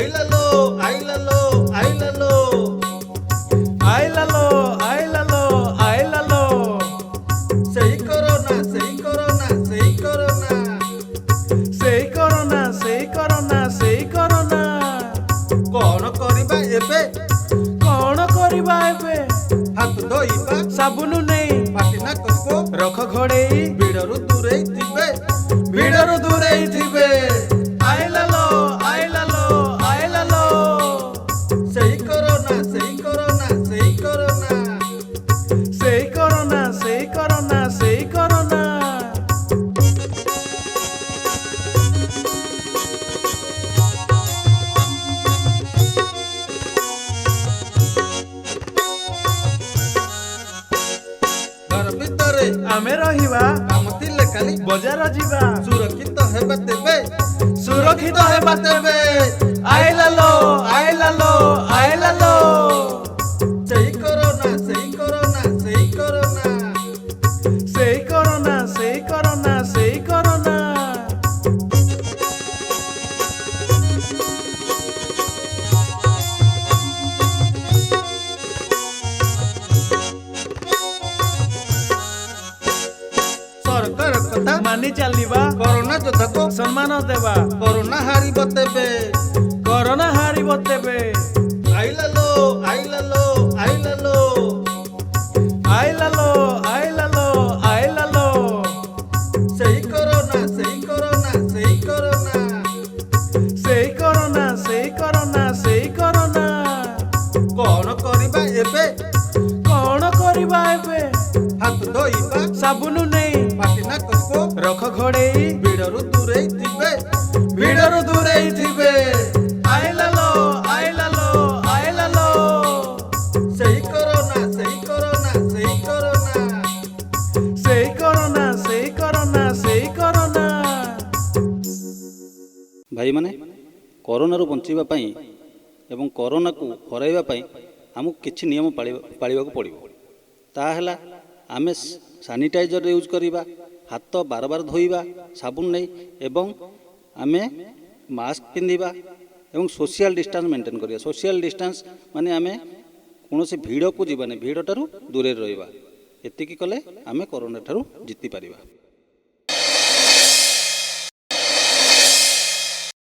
आइला लो आइला लो आइला लो आइला लो आइला लो आइला लो सही कोरोना सही कोरोना सही कोरोना सेई कोरोना सेई कोरोना सेई कोरोना कौन करिबा एबे कौन करिबा एबे हाथ धोइबा साबुन नहीं पाटी ना कको रख घोड़ेई भिड़रू दूरेई थिबे भिड़रू दूरेई थिबे आइला लो आइला लो आइला लो सही कोरोना सही कोरोना सही कोरोना सेई कोरोना सेई कोरोना सेई कोरोना घर भितरे आमे रहिबा काम थिले खाली बजार जीवा सुरक्षित हेबा तेबे सुरक्षित हेबा तेबे आइला लो आइला लो आइला लो सही कोरोना सही कोरोना सही कोरोना सेई कोरोना सेई कोरोना सेई कोरोना सरकार कथा मानि चलिबा कोरोना योद्धा को सम्मान देवा कोरोना हारिब तेबे कोरोना हारिब तेबे आइला लो आइला लो आइला लो आइला लो आइला लो आइला लो सही कोरोना सही कोरोना सही कोरोना सेई कोरोना सेई कोरोना सेई कोरोना कौन करिबा एबे कौन करिबा एबे हाथ धोइबा साबुन नहीं पाटी ना कको रख घोड़ेई भिड़रू दूरेई थिबे भिड़रू दूरेई थिबे आइला लो आइला लो आइला लो सही कोरोना सही कोरोना सही कोरोना सेई कोरोना सेई कोरोना सेई कोरोना भाई माने कोरोना बंचिबा पई एवं कोरोना को हराइबा पई हमକୁ କିଛି ନିୟମ ପାଳିବାକୁ ପଡ଼ିବ। ତାହା ହେଲା ଆମେ ସାନିଟାଇଜର ୟୁଜ୍ କରିବା, ହାତ ବାରବାର ଧୋଇବା ସାବୁନ ନେଇ ଏବଂ ଆମେ ମାସ୍କ ପିନ୍ଧିବା ଏବଂ ସୋସିଆଲ ଡିଷ୍ଟାନ୍ସ ମେଣ୍ଟେନ୍ କରିବା। ସୋସିଆଲ ଡିଷ୍ଟାନ୍ସ ମାନେ ଆମେ କୌଣସି ଭିଡ଼କୁ ଯିବାନି, ଭିଡ଼ଠାରୁ ଦୂରରେ ରହିବା। ଏତିକି କଲେ ଆମେ କୋରୋନା ଠାରୁ ଜିତି ପାରିବା।